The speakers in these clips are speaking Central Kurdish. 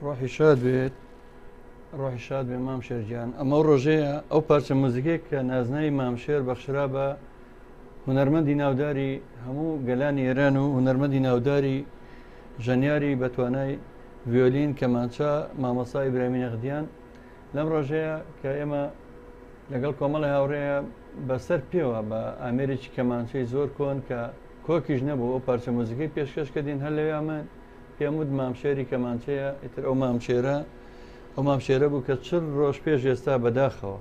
ڕۆحی شاد بێت ڕۆحی شاد بێ مامشێر گیان ئەمە ڕۆژەیە ئەو پارچە موزیکێک کە نازنای مامشێر بەخشرا بە هونەرمەندی ناوداری هەموو گەلانی ئێران و هونەرمەندی ناوداری ژەنیاری بە توانای ڤیۆلین کەمانچە مامۆستا ئیبراهیمی نەقدیان لەم ڕۆژەیە کە ئێمە لەگەڵ کۆمەڵی هاوڕێیە بەسەر پێوە بە ئامێرێکی کەمانچەی زۆر کۆن کە کۆکیش نەبوو ئەو پارچە موزیکەی پێشکەشکردین هەر لەوێمە پێم وت مامشێری کەمانچەیە ئیتر ئەو مامشێرە بوو کە چل ڕۆژ پێش ئێستا بەداخەوە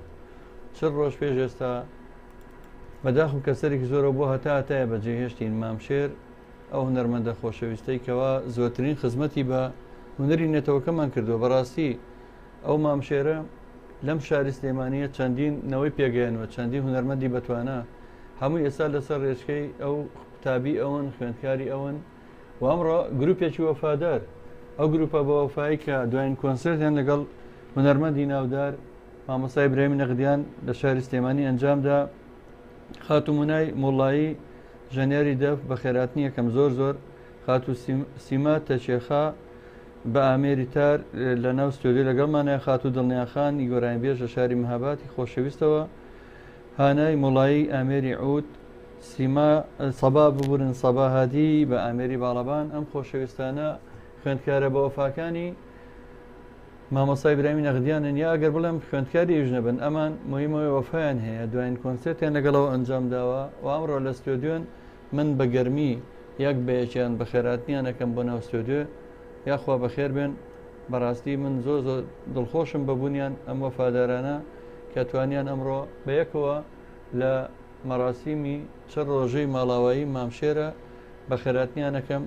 چل ڕۆژ پێش ئێستا بەداخم کەسەرێکی زۆرە بۆ هەتایە بەجێهێشتین مامشێر ئەو هونەرمەندە خۆشەویستەی کەوا زۆرترین خزمەتی بە هونەری نێتەوەکەمان کردووە بەڕاستی ئەو مامشێرە لەم شاری سلێمانیە چەندین نەوەی پێگەیانوە چەندین هونەرمەندی بەتوانە هەموو ئێستا لەسەر ڕێچکەی ئەو قوتابی ئەوەن خوێندکاری ئەوەن و ئەمڕۆ گروپێکی وەفادار ئەو گروپە بە وەفایی کە دوایین کۆنسرتیان لەگەڵ هونەرمەندی ناودار مامۆستا ئیبراهیمی نەقدیان لە شاری سلێمانی ئەنجامدا خاتومونای مۆڵایی ژەنیاری دەف بە خێراتنی یەکەم زۆر خاتو سیما تەچێخا بە ئامێری تار لە ناو ستۆدیۆ لەگەڵمانە خاتو دڵنیاخان گۆرانبێژ لە شاری مەهاباتی خۆشەویستەوە هانای مۆڵایی ئامێری عود سیما سەبا ببورن سەبا هادی بە ئامێری باڵەبان ئەم خۆشەویستانە خوێندکارە بە وەفاکانی مامۆستا ئیبراهیمی نەقدیانن یا ئەگەر بڵێم خوێندکاریش نەبن ئەمان مهمەوەی وەفایان هەیە دوایین کۆنسرتیان لەگەڵەوە ئەنجام داوە و ئەمڕۆ لە ستۆدیۆن من بە گەرمی یەک بەیەکیان بە خێراتنیانەکەم بۆ ناو ستۆدیۆ یاخوا بەخێر بێن بەڕاستی من زۆر دڵخۆشم بەبوونیان ئەم وەفادارانە کە توانیان ئەمڕۆ بەیەکەوە لە مەراسیمی چ ڕۆژەی ماڵاوایی مامشێرە بە خێراتنیانەکەم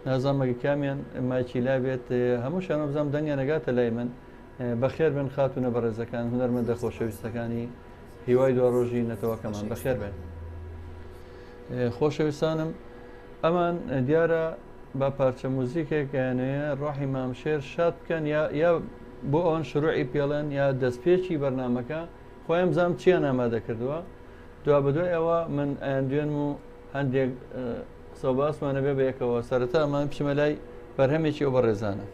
نازانمەگە کامیان ماچیلا بێت هەمووشان بزانام دەنگیان نەگاتە لای من بەخێر بن خاتونە بەڕێزەکان هونەرمەندە خۆشەویستەکانی هیوای دو ڕۆژی نەتەوەکەمان بەخێر بێن خۆشەویستانم ئەمان دیارە بە پارچە موزیکێکیانەیە ڕۆحی مامشێر شاد بکەن یا بۆ ئەوان شروعی پێڵێن یا دەستپێکی بەرنامەکە خۆیان بزانم چیان ئامادە کردووە دوا بەدوای ئەوە من ئەیاندوێن و هەندێک قسە باسمانە بێ بەیەکەوە سەرەتا ئەمان بچمە لای بەرهەمێکی ئەو بەڕێزانە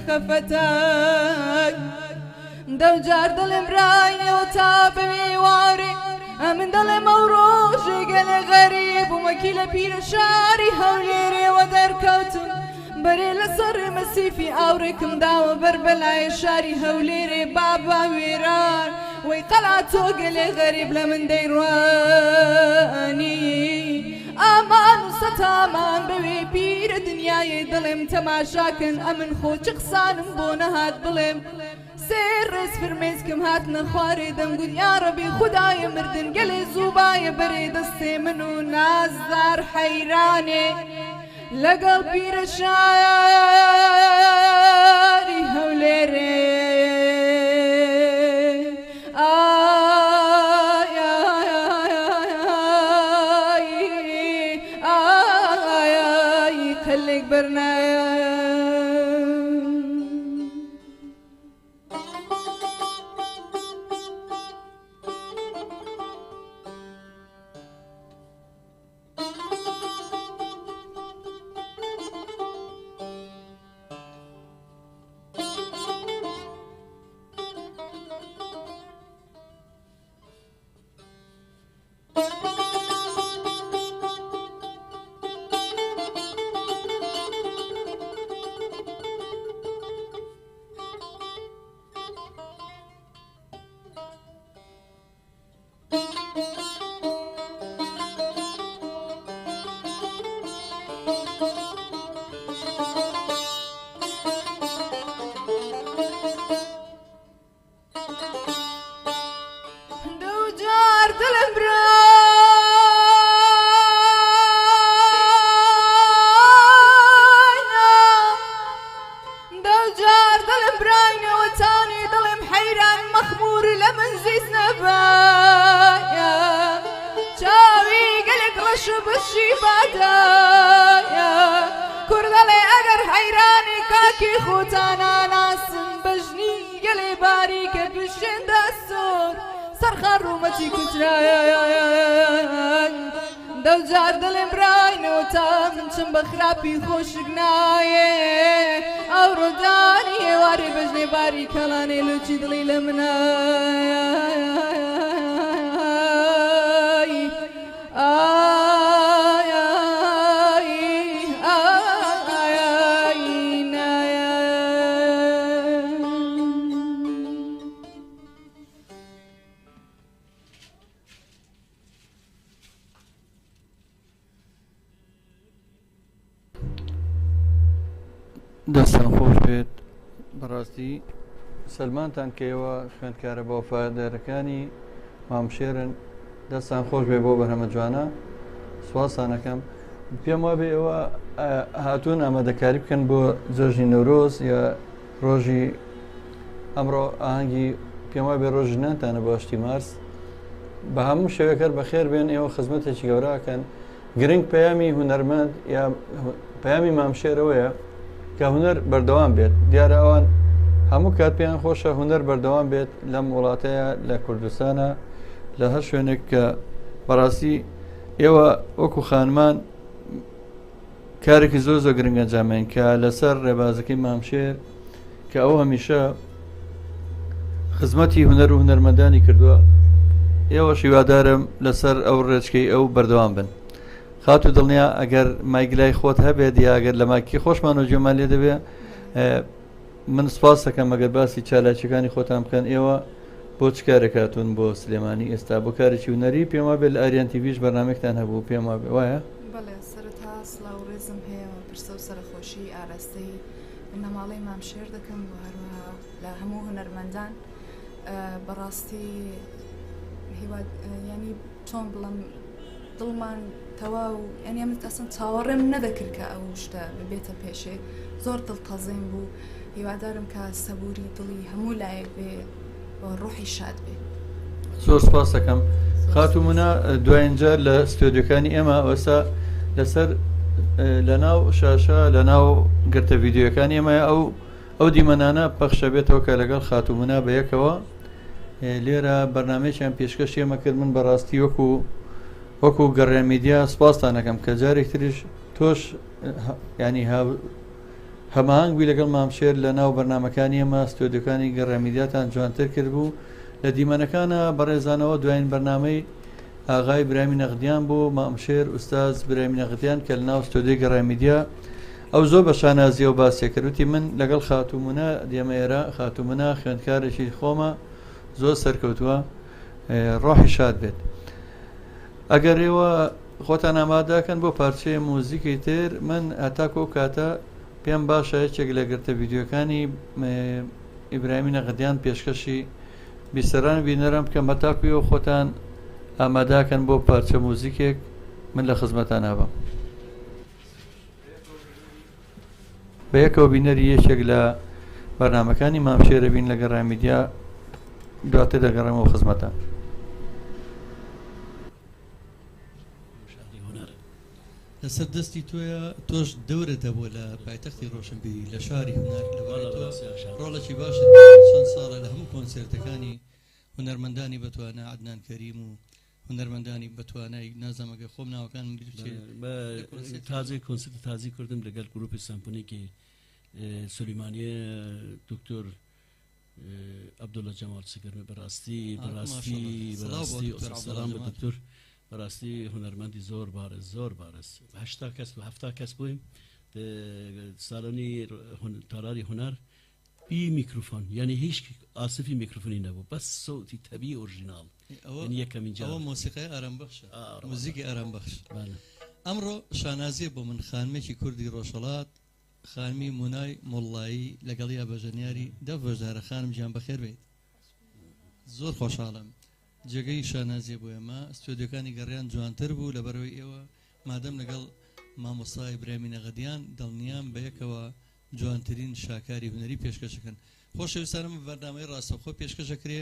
خفتك دو جار دلم رايني وتاب واري من دلم وروجي قال غريب ومكيلة بير شاري هوليري ودر كوتم بري لسر مسيفي أوركم داو بربلاي شاري هوليري بابا ويران ويقلعتو قال غريب لمن ديرواني ئامان و سەتامان بەوێ پیرە دنیای دڵێم تەماشاکەن ئەمن خۆچ قسانم بۆ نەهات بڵێم سێ ڕێز فرمێسکم هات نەخوارێ دەمگوت یاڕەبی خودایە مردن گەلێ زووبایە بەرێ دەستێ من و نازدار حەیرانێ لەگەڵ پیرە شاری هەولێرێ دلم برایە دەوجار دڵم براینەوە تانی دڵم حەیران مەخمور لە من زیز نەبایە چاوی گەلێک ڕەش و بەشی بادایە کوڕ دەڵێ ئەگەر حەیرانی کاکی خۆتانە ناسم بەژنی گەلێ باریکە بشێندا سۆر سەرخان ڕوومەتی کوترایە دەوجار دڵێم براینەوە تا من چم بە خراپی خۆشک نایێ ئەو ڕۆدانی هێوارێ بەژنێ باری کەڵانێ لۆچی دڵی لە منە دەستان خۆش بێت بەڕاستی سلمانتان کەیەوە خوێندکارە بە وەفادارەکانی مامشێرن دەستان خۆش بێ بۆ بەرهەمە جوانە سواسانەکەم پێم وابێ ئێوە هاتوون ئامادەکاری بکەن بۆ جەژنی نەورۆز یا ڕۆژی ئەمڕۆ ئاهەنگی پێم وابێ ڕۆژی نانتانە بۆ 8 مارس بە هەموو شێوەکەر بەخێر بێن ئێوە خزمەتێکی گەوراکەن گرنگ پەیامی هونەرمەند یا پەیامی مامشێرەوەیە کە هونەر بەردەوام بێت دیارە ئەوان هەموو کات پێیان خۆشە هونەر بەردەوام بێت لەم وڵاتەیە لە کوردستانە لە هەر شوێنێک کە بەڕاستی ئێوە وەکو خانمان کارێکی زۆر زۆر گرنگە ئەنجامێن کە لەسەر ڕێبازەکەی مامشێر کە ئەو هەمیشە خزمەتی هونەر و هونەرمەندانی کردووە ئێوە شیوادارم لەسەر ئەو ڕێچکەی ئەو بەردەوام بن خات و دڵنیا ئەگەر مایگلای خۆت هەبێت یا ئەگەر لە ماکی خۆشمان و جێمان لێ دەبێ من سپاس دەکەم ئەگەر باسی چالاکیەکانی خۆتان بکەن ئێوە بۆ چ کارێکاتون بۆ سلێمانی ئێستا بۆ کارێکی هونەری پێم وابێ لە ئاریان تیڤیش بەرنامێکتان هەبوو پێم وابێ وایە بەڵێ سەرەتا سڵاو و ڕێزم هەیە پرسە و سەرخۆشی ئاراستەی نەماڵەی مامشێر دەکەم و هەروەها لە هەموو هونەرمەندان بەڕاستی هیواد ینی چۆن بڵم دڵمان تەواو ینی من ئەسن چاوەڕێم نەدەکرد کە ئەو شتە ببێتە پێشێ زۆر دڵتەزیم بوو هیوادارم کە سەبووری دڵی هەموو لایەک بێ بۆ ڕۆحی شاد بێ زۆر سپاس دەکەم خاتومونە دوایینجار لە ستۆدیۆکانی ئێمە ئەوسا لەسەر لە ناو شاشە لە ناو گرتە ڤیددیۆکانی ئێمە ئەو دیمەنانە پەخشە بێتەوە کە لەگەڵ خاتومونە بە یەکەوە لێرە بەرنمەیەکیان پێشکەش ئێمە کرد من بەڕاستی وەکو گەڕێ میدیا سپاسانەکەم کە جارێک تریش تۆش ینی هەماهنگبووی لەگەڵ مامشێر لە ناو بەرنمەکانی ئێمە ستۆدیۆکانی گەڕێ میدیاتان جوانتر کرد بوو لە دیمەنەکانە بەڕێزانەوە دوایین بەرنامەی ئاغای برامی نەغدیان بۆ مامشێر ئوستاز برامی نەغدیان کە لە ناو ستۆدیۆی گەڕێ میدیا ئەو زۆر بە شانازیە و باسیێکردوتی من لەگەڵ خاتومونە دێمە ئێرە خاتومونە خوێندکارێکی خۆمە زۆر سەرکەوتووە ڕۆحی شاد بێت ئەگەر ئێوە خۆتان ئامادەکەن بۆ پارچەیە موزیکی تر من هەتاکۆ و کاتە پێم باشە یەکێک لە گرتە ڤیددیۆکانی ئیبراهیمی نەغدیان پێشکەشی بیسەران بینەرم بکەم هەتاکویەوە خۆتان ئامادەکەن بۆ پارچە موزیکێک من لە خزمەتان هەبم بە یەکەوە بینەری یەکێک لە بەرنامەکانی مامشێرە بین لە گەڕای میدیا دواتر دەگەڕێمەوە خزمەتان لەسەر دەستی تۆیە تۆش دەورەتە بۆ لە پایتەختی ڕۆشنبیری لە شاری هونەر ڕۆڵێکی باشت چەند ساڵە لە هەموو کۆنسێرتەکانی هونەرمەندانی بەتوانە عەدنان کەریم و هونەرمەندانی بەتوانای نازەمەگە خۆم ناوەکان تازی کۆنسرت تازی کردم لەگەڵ گروپی سەمفۆنیکی سلیمانیە دکتۆر عەبدوڵڵا جەمال سگرمە بەڕاستی سەلام بە دکتۆر بەڕاستی هونەرمەندی زۆر بارز 80 کەس و 70 کەس بوویم ساڵانی تالاری هونەر بی میکروفۆن یعنی هیچ ئاسفی میکروفۆنی نەبوو بەس سەوتی تەبیعی ئۆریژیناڵ یەکەمین جار ئەوە مۆسیقای ئارامبەخشە موزیکی ئارامبەخش ئەمڕۆ شانازیە بۆ من خانمێکی کوردی ڕۆژهەڵات خانمی مونای مۆڵایی لەگەڵ یا بەژەنیاری دە بەژارە خانم گیان بەخێر بێت زۆر خۆشحاڵم جێگەی شانازیە بۆ ئێمە ستۆدیۆکانی گەڕیان جوانتر بوو لەبەرەوەی ئێوە مادەم لەگەڵ مامۆستای برامینە غەدیان دڵنیان بە یەکەوە جوانترین شاکاری هونەری پێشکەشەکەن. خۆشەویستانم بەرنامەی ڕاستەوخۆ پێشکەشەکرێ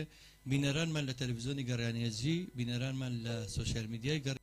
بینەرانمان لە تەلەڤیزیۆنی گەڕیانێزی بینەرانمان لە سۆشیال میدیای گەڕ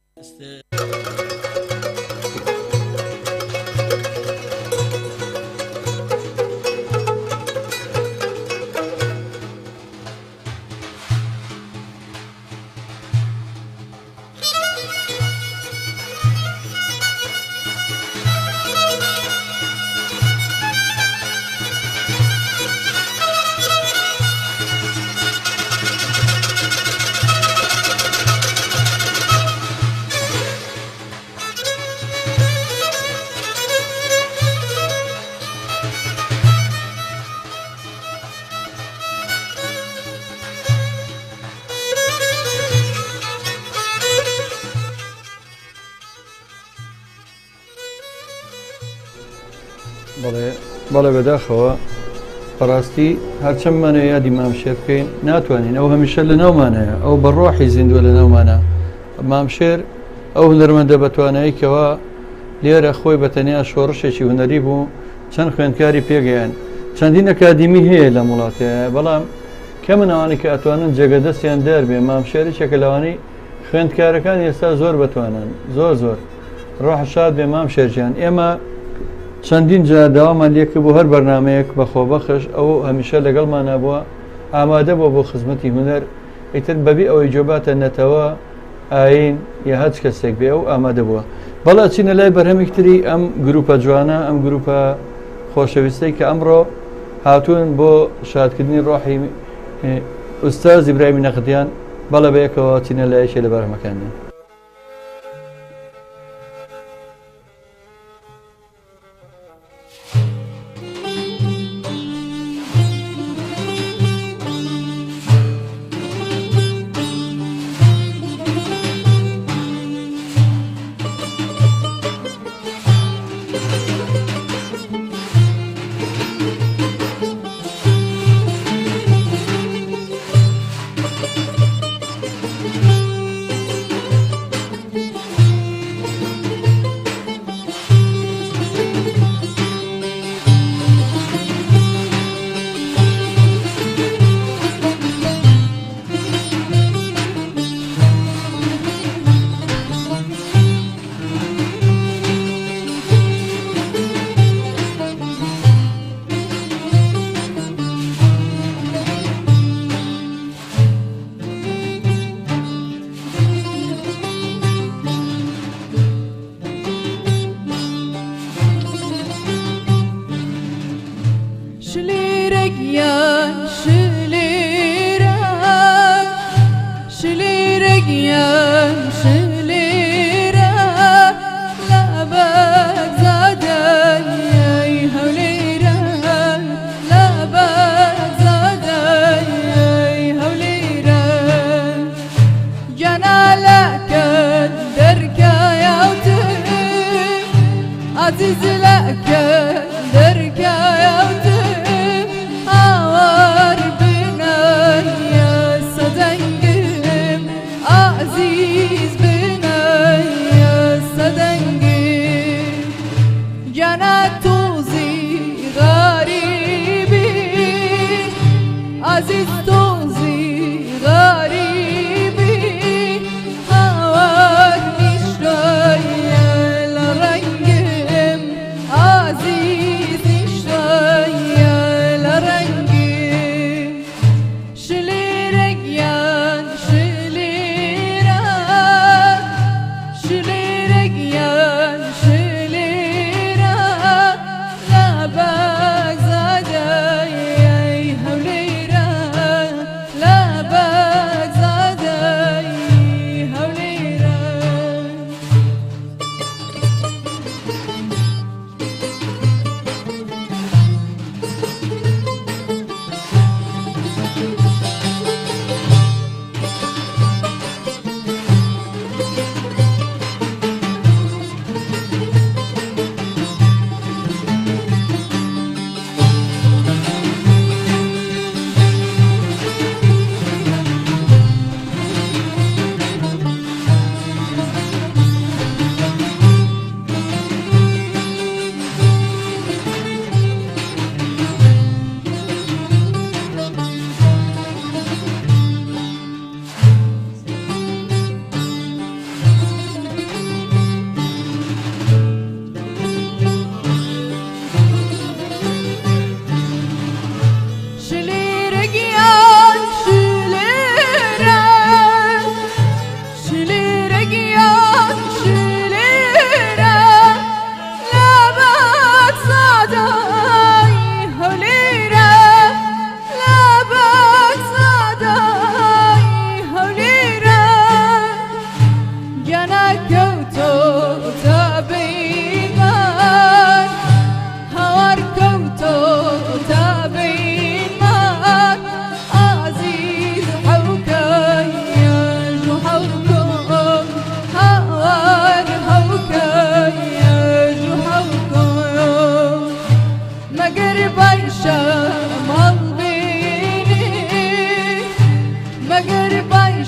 بەڵێ بەداخەوە بەڕاستی هەرچەممانە یادی مامشێر بکەین ناتوانین ئەو هەمیشە لە ناومانەیە ئەو بەڕۆحی زیندوە لە ناومانە مامشێر ئەو هونەرمەندە بەتواناییکەوە لێرە خۆی بەتەنیا شۆڕشێکی هونەری بوو چەند خوێندکاری پێگەیان چەندین ئەکادیمی هەیە لە وڵاتەیە بەڵام کە منەوانی کە ئەتوانن جێگەدەستیان دەربێ مامشێرێکێکە لەوانی خوێندکارەکان ئێستا زۆر بتوانن زۆر ڕۆح شاد بێ مامشێرجیان ئێمە چەندین جار داوامان لێکە بۆ هەر بەرنمەیەک بەخۆبەخش ئەو هەمیشە لەگەڵمان نبووە ئامادە بۆ خزمەتی هونەر ئیتر بەبی ئەوەی جۆباتە نەتەوە ئاین یا هەچ کەسێک بێ ئەو ئامادە بووە بەڵا چینە لای بەرهەمێکتری ئەم گروپە جوانە ئەم گروپە خۆشەویستەی کە ئەمڕۆ هاتوون بۆ شادکردنی ڕۆحی ئوستاز ئیبراهیمی نەقدیان بەڵە بەیەکەوە چینە لایەکی لە بەرهەمەکانیان.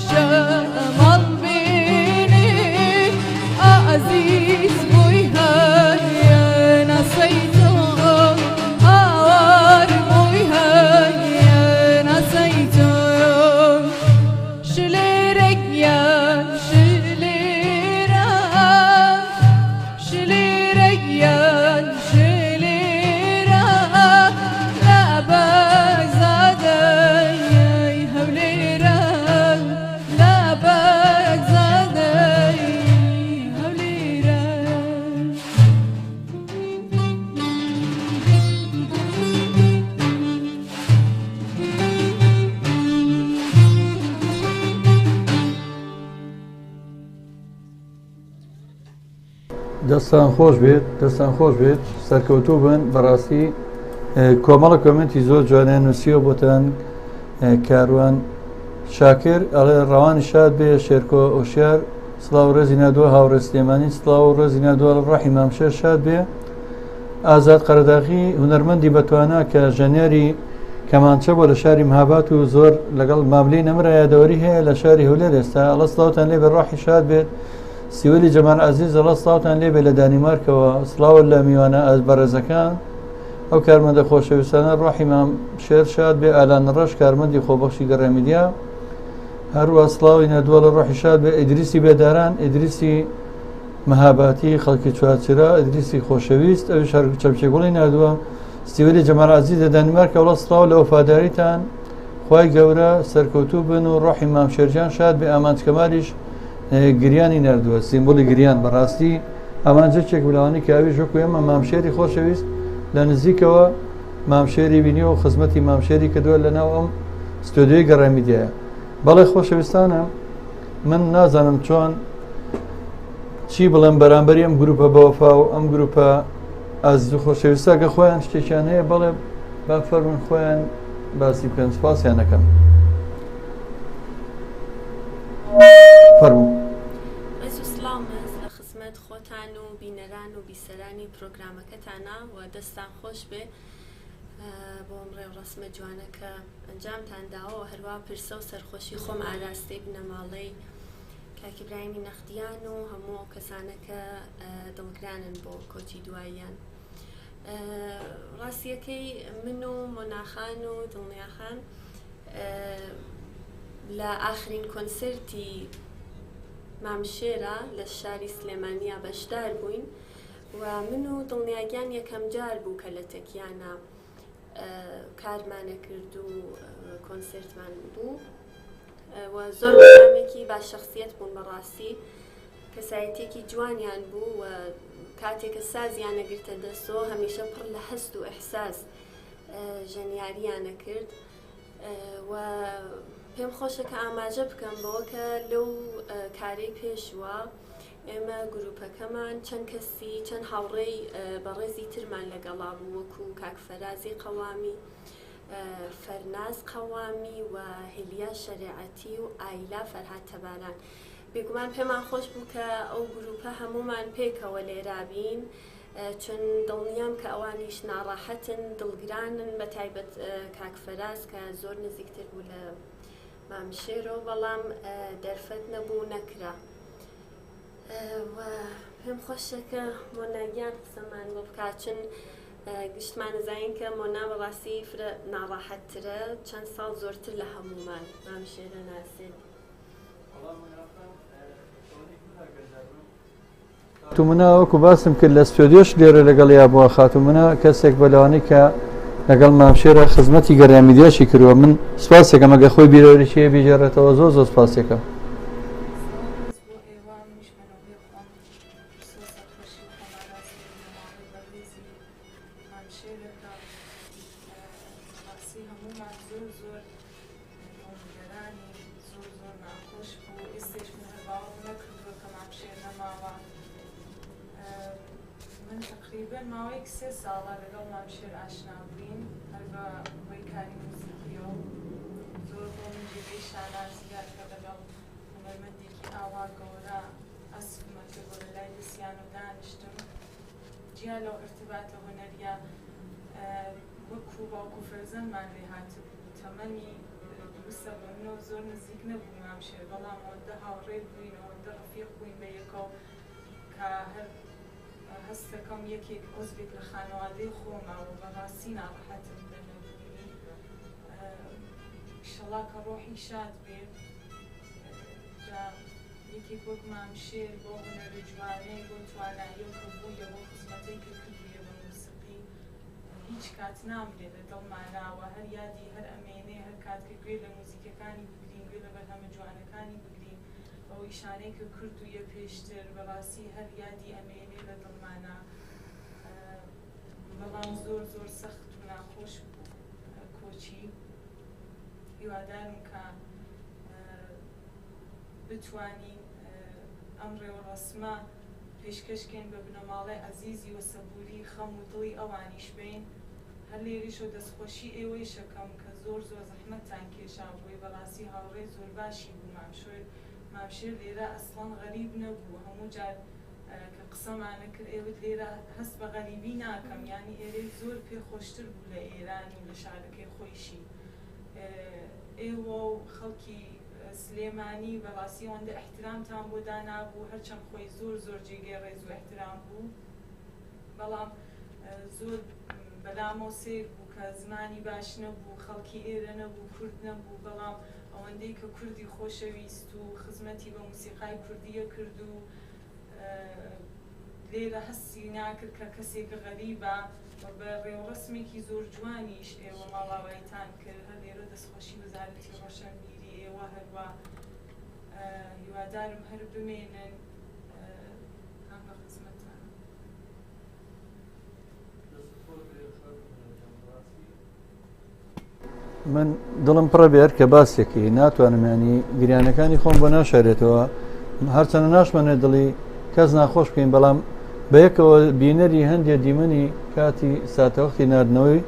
شمال بيني عزيز بويها يا نسيته هوار بويها يا نسيته شليرك يا شليرك شليرك يا شليرك لا بزاد يا هوليرك لا بزاد يا هوليرك دەستان خۆش بێت دەستان خۆش بێت سەرکەوتوو بن بەڕاستی کۆمەڵە کۆمنتی زۆر جوانیان نووسیوە بۆتان کاروان شاکر ئەڵێ ڕەوانی شاد بێ شێرکۆ ئۆشیار سڵاو ڕێزی نادووە هاوڕێ سلێمانی سڵاو ڕێزی نادووە لە ڕەحی مامشێر شاد بێ ئازاد قەرەداغی هونەرمەندی بەتوانە کە ژەنێری کەمانچە بۆ لە شاری مهابات و زۆر لەگەڵ ماملەی نەمرە یادەوەری هەیە لە شاری هەولێر ئێستا ئەڵە سڵاوتان لێ بە ڕەحی شاد بێت سیوەلی جەمال عەزیز ئەڵە سڵاوتان لێ بێ لە دانیمارکەوە سڵاوە لە میوانە بەڕێزەکان ئەو کارمەندە خۆشەویستانە ڕەحی مامشێر شاد بێ ئالان ڕەش کارمەندی خۆبەخشی گەڕێمیدیا هەروە سڵاوی نەدووە لە ڕەحی شاد بێ ئیدریسی بێداران ئیدریسی مەهاباتی خەڵکی چوارچرا ئیدریسی خۆشەویست ئەویش هەر چەمچێگوڵی نادووە سیوەلی جەمال عەزیز لە دانیمارکە وڵە سڵاو لە وەفاداریتان خوای گەورە سەرکەوتوو بن و ڕەحی مامشێرجان شاد بێ ئامانج کەمالیش گریانی نردووە سیمبۆلی گریان بەڕاستی ئامانجێکێک بلەوانی کاوی ژۆک ئێمە مامشێری خۆشەویست لە نزیکەوە مامشێری بینیەوە و خزمەتی مامشێری کردووە لەناو ئەم ستۆدیۆی گەڕێمیدیایە بەڵێ خۆشەویستانە من نازانم چۆن چی بڵێم بەرامبەری ئەم گروپە بەوەفا و ئەم گروپە ئازیز و خۆشەویستە کە خۆیان شتێکیان هەیە بەڵێ با فەرمون خۆیان باسی بکەن سپاسیان دەکەم فەرموو ڕێز و سڵاو مەز لە خزمەت خۆتان و بینەران و بیسەرانی پرۆگرامەکەتانە و دەستان خۆش بێ بۆ ئەم ڕێوڕەسمە جوانە کە ئەنجامتان داوە هەروە پرسە و سەرخۆشی خۆم ئاراستەی بنەماڵەی کاکی براهیمی نەختیان و هەموو ئەو کەسانە کە دڵگرانن بۆ کۆچی دواییان ڕاستیەکەی من و مۆناخان و دڵنیاخان لە ئاخرین کۆنسرتی مامشێرە لە شاری سلێمانیا بەشدار بووین و من و دڵنیاگیان یەکەم جار بوو کە لە تەکیانە کارمانە کرد و کۆنسرتمان بوو و زۆر بەرنامێکی با شەخسیەت بوون بەڕاستی کەسایەتێکی جوانیان بوو و کاتێکە سازیانە گرتە دەستەوە هەمیشە پڕ لە هەست و ئەحساس ژەنیاریانە کرد و پێم خۆشە کە ئاماژە بکەم بەوە کە لەو کارەی پێشوە ئێمە گروپەکەمان چەند کەسی چەند هاوڕێی بەڕێزی ترمان لەگەڵا بوو وەکو کاک فەرازی قەوامی فەرناز قەوامی و هێلیا شەریعەتی و ئایلا فەرهاد تەبانان بێگومان پێمان خۆش بوو کە ئەو گروپە هەمومان پێکەوە لێرابین چون دڵنیام کە ئەوانیش ناڕاحەتن دڵگرانن بە تایبەت کاک فەراز کە زۆر نزیکتر بوو لە مامشێرەوە بەڵام دەرفەت نەبوو نەکرا و پێم خۆشە کە مۆناگیان قسەمان بۆ بکاتچن گشتمانەزانین کە مۆنا بەڕاستی فرە ناڕاحەتترە چەند ساڵ زۆرتر لە هەمومان مامشێرە ناسێت خاتومنە وەکو باسم کرد لە ستۆدیۆش لێرە لەگەڵ یا بووە خاتومنە کەسێک بەلەوانی کە لەگەڵ مامشێرە خزمەتی گەڕێمیدیاشی کردووە من سپاسێکم ئەگە خۆی بیرۆریشیە بیژێڕێتەوە زۆر زۆر سپاسێکە تقریبا ماوەیەک 3 ساڵە لەگەڵ مامشێر ئاشنا بووین هەر بە بۆی کاری موسیقیەوە زۆر بۆ من جێگەی شانازیار کە لەگەڵ هونەرمەندێکی ئاوا گەورە ئەسفمە کرد بۆ لە لای دەستیان و دانیشتم جیا لەو ئرتباتە هونەریە وەکو باوکو فەرزەندمان لێ هاتبوو تەمەنی 12 وسە بە منەوە زۆر نزیک نەبوو مامشێر بەڵام ئەوەندە هاوڕێ بووین ئەوەندە ڕەفیق بووین بە یەکەوە کە هەر هەستەکەم یەکێک عزبێک لە خانەوادەی خۆمەوە بەڕاستی ناڕەحەتم لە نەبوونی ئینشەڵا کە ڕۆحی شاد بێت یەکێک وەک مامشێر بۆ هونەری جوانەی بۆ تواناییەوە کە بوویە بۆ خزمەتەی کە کردوویە بە موسیقی هیچ کات نامرێت لە دڵماناوە هەر یادی هەر ئەمێنێ هەر کاتکە گوێ لە موزیکەکانی بگرین گوێ لە بەرهەمە جوانەکانی بگرین ئەو ئیشانەی کە کردوویە پێشتر بەڕاستی هەر یادی ئەمێنێ لە دڵمانە بەڵام زۆر زۆر سەخت و ناخۆش کۆچی هیوادارم کە بتوانین ئەم ڕێوەڕەسمە پێشکەشکێن بە بنەماڵی عەزیزی و سەبووری خەم و دڵی ئەوانیش بین هەر لێریشە دەستخۆشی ئێوەی شەکەم کە زۆر زۆر زەحمەتتان کێشا بووی بەڕاستی هاوڕێ زۆر باشی بوو مامشێر لێرە ئەسڵان غەریب نەبوو هەموو جار کە قسەمانە کرد ئێوە لێرە هەست بە غەریبی ناکەم یانی ئێرەی زۆر پێخۆشتر بوو لە ئێران و لە شارەکەی خۆیشی ئێوە و خەڵکی سلێمانی بەڕاستی ئەوەندە ئەحترامتان بۆ دانابوو هەرچەند خۆی زۆر زۆر جێگەی ڕێز و ئەحترام بوو بەڵام زۆر بەلامەوە سیر بوو کە زمانی باش نەبوو خەڵکی ئێرە نەبوو کورد نەبوو بەڵام ئەوەندەی کە کوردی خۆشەویست و خزمەتی بە موسیقای کوردیە کرد و لێرە هەستی ناکرد کە کەسێک غەریبە بە ڕێوەڕەسمێکی زۆر جوانیش ئێوە ماڵاوایتان کرد هەر لێرە دەستخۆشی وەزارەتی ڕۆشنبیری ئێوە هەروە هیوادارم هەر بمێنن هەم بە خزمەتان من دڵم پڕە بێر کە باسێکی ناتوانم ینی گریانەکانی خۆم بۆ ناشارێتەوە هەرچەنە ناشمەنێ دڵی کەس ناخۆش بکەین بەڵام بە یەکەوە بینەری هەندێک دیمەنی کاتی ساتەوەختی نردنەوەی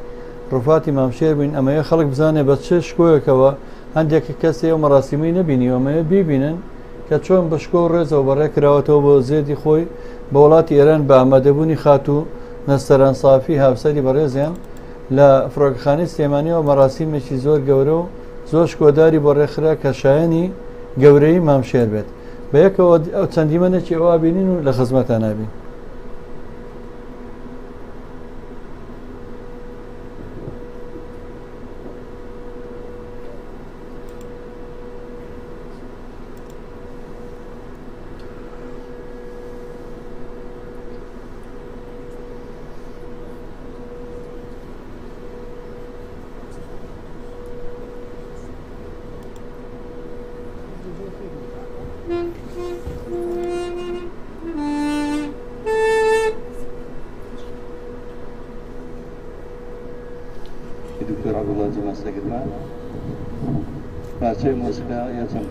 ڕووفاتی مامشێر بووین ئەمەیە خەڵک بزانێ بە چه شکۆیەکەوە هەندێکی کەسێ و مەڕاستیمی نەبینیوە ئەمەیە بیبینن کە چۆن بە شکۆ و ڕێزەوە بەڕێکراوەتەوە بۆ زێدی خۆی بە وڵاتی ئێران بە ئامادەبوونی خاتوو نەستەران سافی هاوسەری بەڕێزیان لە فڕۆکەخانەی سلێمانیەوە مەڕاستیمێکی زۆر گەورە و زۆر شکۆداری بۆ ڕێکخرا کە شایەنی گەورەی مامشێر بێت بە یەکەوە ئەو چەندیمەنێکی ئەوە بینین و لە خزمەتان نابین دکتۆر عەبدوڵڵا جەمەستەگرمان پارچەی مۆسیقا یا چەند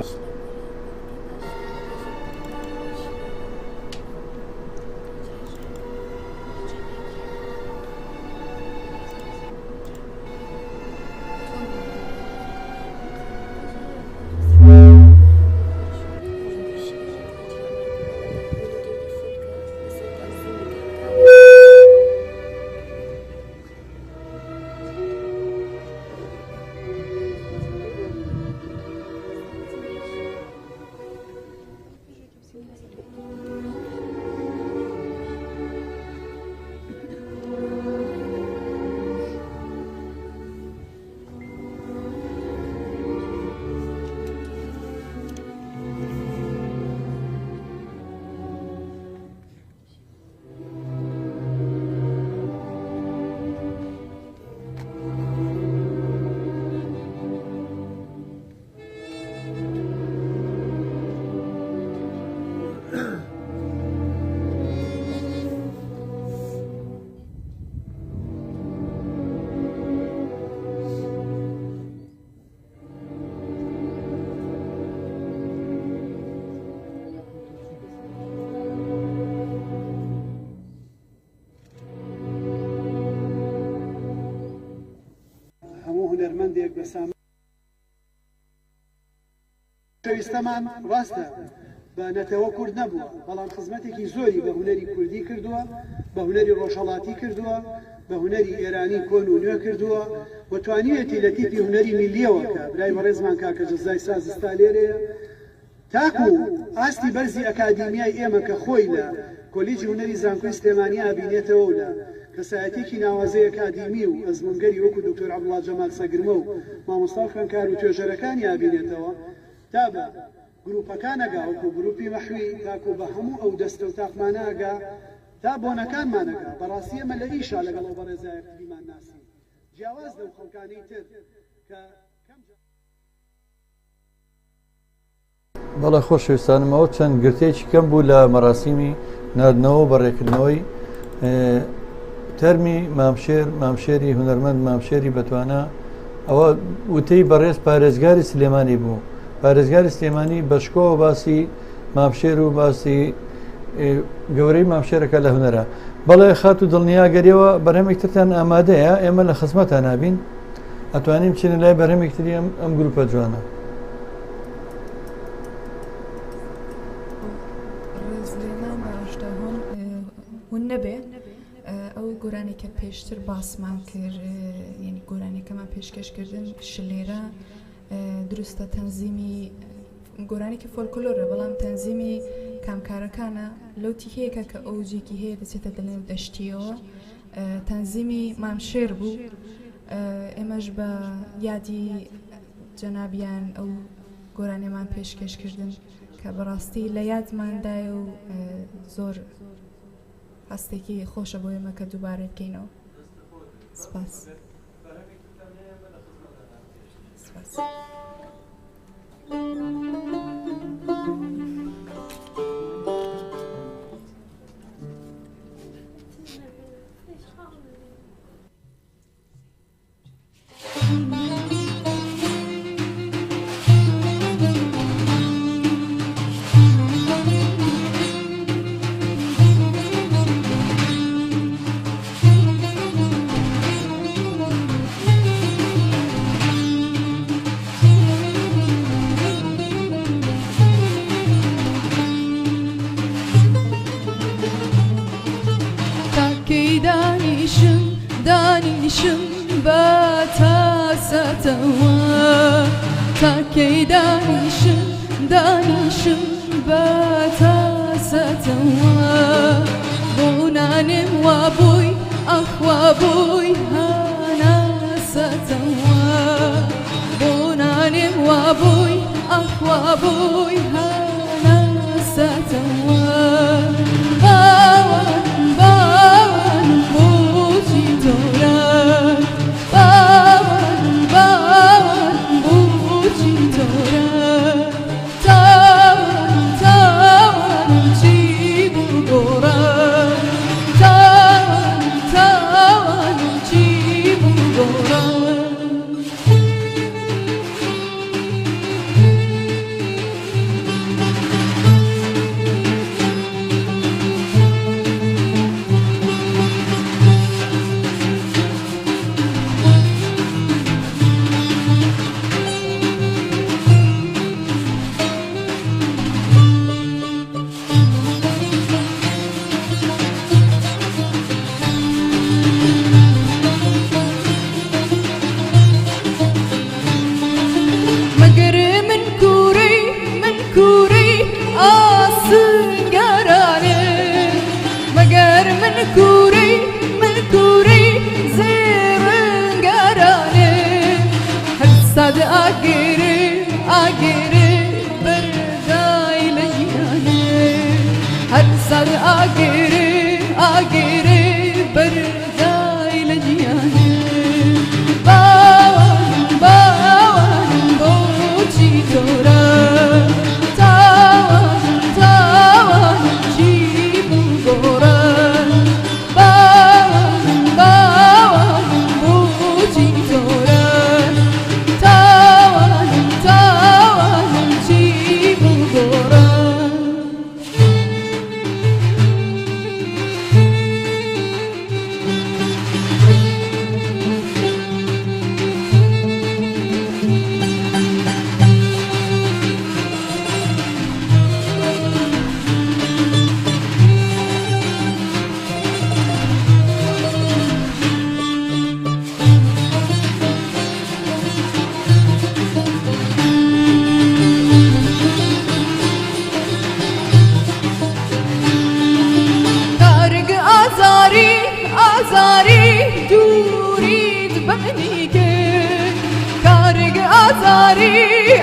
هونەرمەندێک بە سامان پێویستەمان ڕاستە بە نەتەوە کورد نەبووە بەڵام خزمەتێکی زۆری بە هونەری کوردی کردووە بە هونەری ڕۆژهەڵاتی کردووە بە هونەری ئێرانی کۆن و نوێ کردووە و توانیوێتی لە تیپی هونەری میلیەوەکە برای بەڕێزمان کاکە جەزای سازستا لێرەیە تاکو ئاستی بەرزی ئەکادیمیای ئێمە کە خۆی لە کۆلیجی هونەری زانکۆی سلێمانی ئابینێتەوە و لە کەسایەتێکی ناوازەی ئەکادیمی و ئەزمونگەری وەکو دکتۆر عەبدوڵڵا جەمال سەگرمە و مامۆستا و خوێندکار و توێژەرەکانی ئابینێتەوە تا بە گروپەکانەگا وەکو گروپی مەحوی تاکو بە هەموو ئەو دەستە و تاقمانەگا تا بۆنەکانمانەکە بەڕاستی ئەمە لە ئیشا لەگەڵ ئەو بەڕێزای یەکتریمان ناسی جیاواز لەو خەڵکانەی تر کە بەڵێ خۆشەویستانمەوە چەند گرتێکی کەم بوو لە مەراسیمی ناردنەوە بەڕێکردنەوەی تەرمی مامشێری هونەرمەند مامشێری بەتوانە ئەوە وتەی بەڕێز پارێزگاری سلێمانی بوو پارێزگاری سلێمانی بەشکۆوە باسی مامشێر و باسی گەورەی مامشێرەکە لە هونەرە بەڵێ خات و دڵنیاگەریەوە بەرهەمێکترتان ئامادەیە ئێمە لە خزمەتان نابین ئەتوانین بچینە لای بەرهەمێکتری ئەم گروپە جوانە هون نەبێ ئەو گۆرانی کە پێشتر باسمان کرد یعنی گۆرانێکەمان پێشکەشکردن شلێرە دروستە تەنزیمی گۆرانێکی فۆلکلۆرە بەڵام تەنزیمی کامکارەکانە لەو تیهەیەکە کە ئەوجێکی هەیە دەچێتە دەڵێن دەشتیەوە تەنزیمی مامشێر بوو ئێمەش بە یادی جەنابیان ئەو گۆرانێمان پێشکەشکردن کە بەڕاستی لە یادماندایە و زۆر هەستێکی خۆشە بۆ ئێمە کە دووبارە بکەینەوە سپاس. دانیشم بە تاسەتەوە تاکەی دانیشم بە تاسەتەوە بۆ نانم وابووی ئەخوابووی هەناسەتەوە بۆ نانم وابووی ئەخوابووی هەناسەتەوە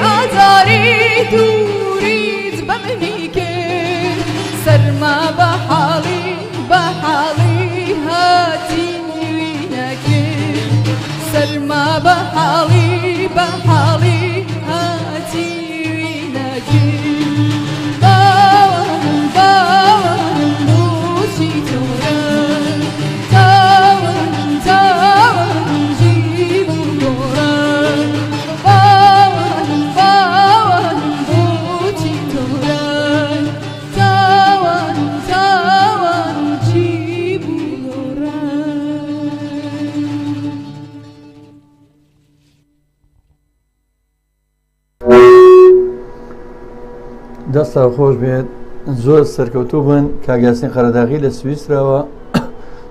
ئازاری دووریت بە منی کرد سەرما بە حاڵی هاتی نەکرد سەرما بە حاڵی هاتی نەکرد باوەم بۆچی تۆرە تاوەم جیب و گۆڕە باوەم بۆچی تۆرە تاوەم جیب و گۆڕە دەستا خۆش بێت زۆر سەرکەوتوو بن کاگاسین خەرەداغی لە سویسراوە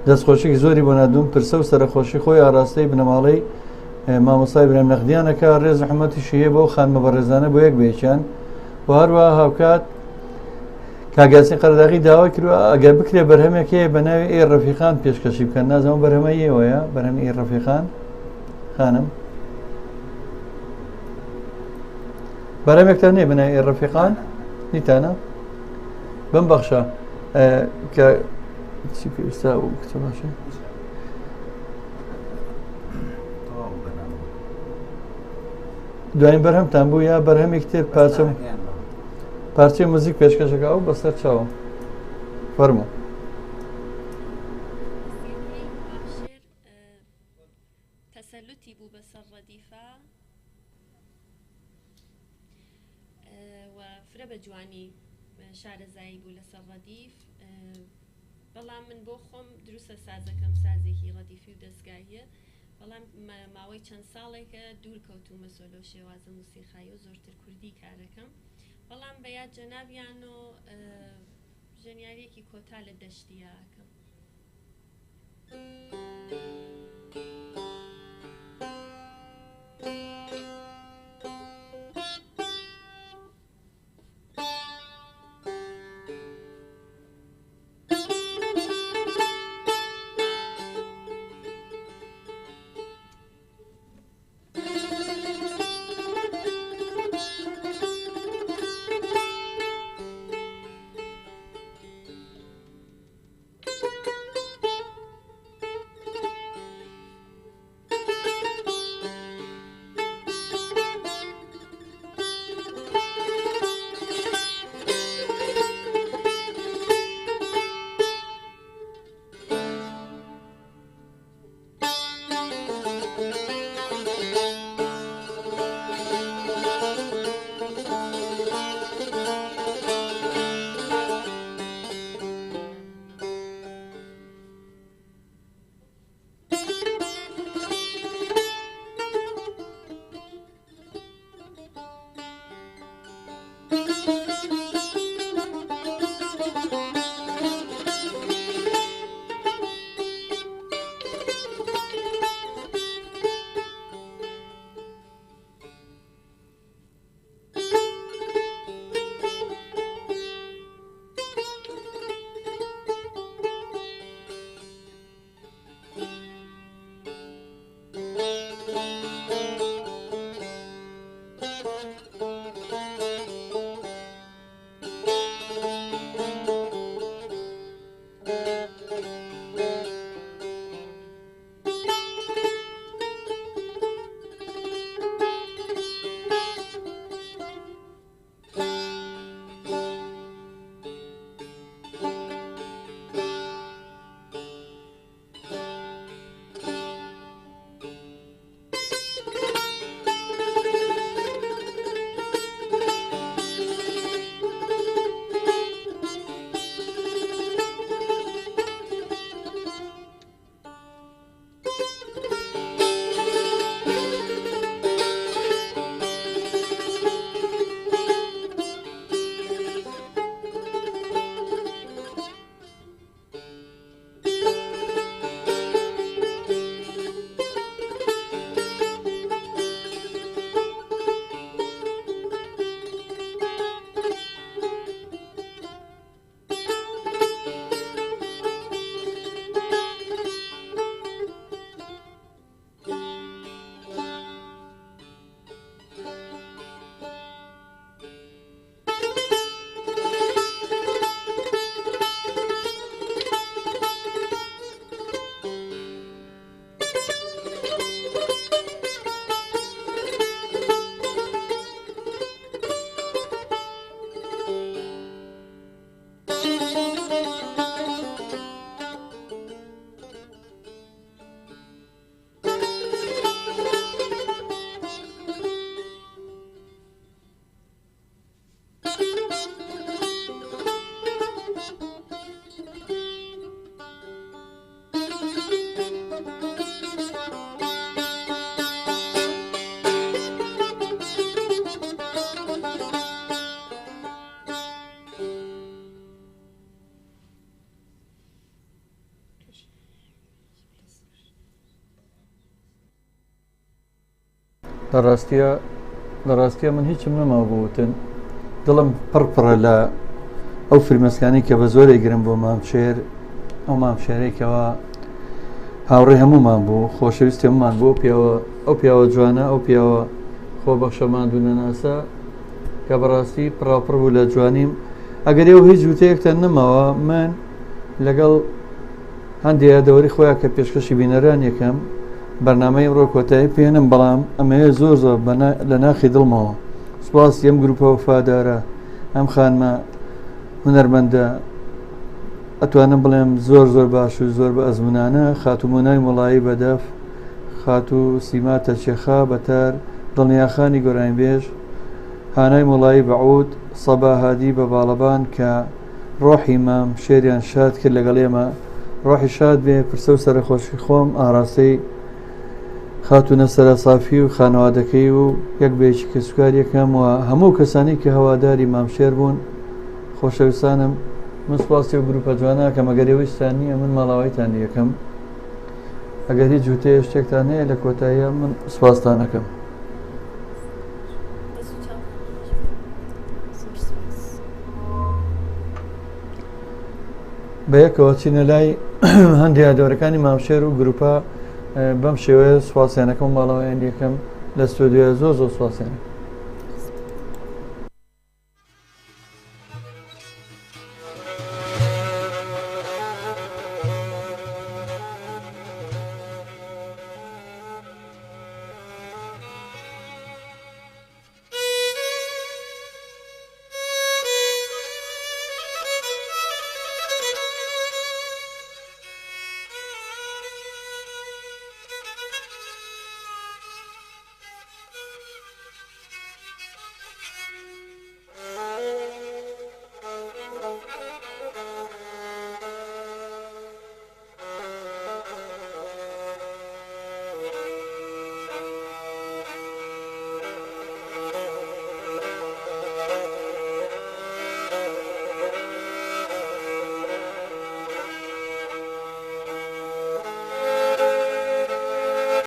دەستخۆشێکی زۆری بۆ نادوم پرسە و سەرخۆشی خۆی ئاراستەی بنەماڵەی مامۆستای برام نەخدیانەکە ڕێز حمەتیشی هەیە بۆ خانمە بەڕێزانە بۆ یەک بێچیان و هەروە هاوکات کاگاسین خەرەداغی داوای کردووە ئەگەر بکرێ بەرهەمێک هەیە بە ناوی ئێ ڕەفیقان پێشکەشی بکەن نازەمە بەرهەمەیەوەیە بەرهەمی ئێ ڕەفیقان خانم بەرهەمێکتان هەیە بە ناوی ئێ ڕەفیقان نیتانە بم بەخشە کە چی پێویستە و کچە باشە دوایین بەرهەمتان بوو یا بەرهەمێک تر پارچەی موزیک پێشکەشەکە ئەو بەسەر چاوە فەرموو تەسەلوتی بوو بەسەر ڕەدیفە و فرە بە جوانی شارەزایی بوو لەسەر ڕەدیف بەڵام من بۆ خۆم دروستە سازەکەم سازێکی ڕەدیفی و دەستگاهیە بەڵام ماوەی چەند ساڵێکە دوور کەوتومە سۆلۆ شێوازە موسیقایی و زۆرتر کوردی کارەکەم بەڵام بە یاد جەنابیان و ژەنیارێکی کۆتا لە دەشتیاکەم لە ڕاستیە من هیچم نەمابووتن دڵم پڕپڕە لە ئەو فرمەسکانی کە بە زۆرەی گرم بۆ مامشێر ئەو مامشێرێکەوە هاوڕێ هەمومان بوو خۆشەویستی هەمومان بۆ ئەو پیاوە جوانە ئەو پیاوە خۆبەخشەمان دوو نەناسە کە بەڕاستی پڕاپڕ بوو لە جوانیم ئەگەر ئێوە هیچ جوتەیەکتان نەماوە من لەگەڵ هەندێک دەوری خۆیان کە پێشکەشی بینەران یەکەم بەرنامەی ڕۆ کۆتایی پێێنم بەڵام ئەمەیە زۆر زۆر لە ناخی دڵمەوە سوپاس ئەم گروپە وفادارە ئەم خانمە هونەرمەندە ئەتوانم بڵێم زۆر زۆر باش و زۆر بە ئەزمونانە خاتومۆنای وڵایی بەدەف خاتو سیماتە چێخا بەتار دڵنیاخانی گۆرانبێژ هانای وڵایی بەعود سەبا هادی بە باڵەبان کە ڕۆحی مام شێریان شاد کرد لەگەڵ ئێمە ڕۆحی شاد بێ پرسە و سەرخۆشی خۆم ئاراستەی خاتونە سەرسافی و خانەوادەکەی و یەک بێکی کەسوکار یەکەم و هەموو کەسانی کە هەواداری مامشێر بوون خۆشەویستانم من سوپاسی و گروپە جوانە کە مەگەرەوەیستان نییە من ماڵاوایتان یەکەم ئەگەر هیچ جوتەیە شتێکتان هەیە لە کۆتاییە من سوپاسدانەکەم بە یەکەوە چینە لای هەندی یادۆرەکانی مامشێر و گروپە بەم شێوەیە سوپاسیانەکەم ماڵاوایان یەکەم لە ستۆدیۆ زۆر زۆر سوپاسیانە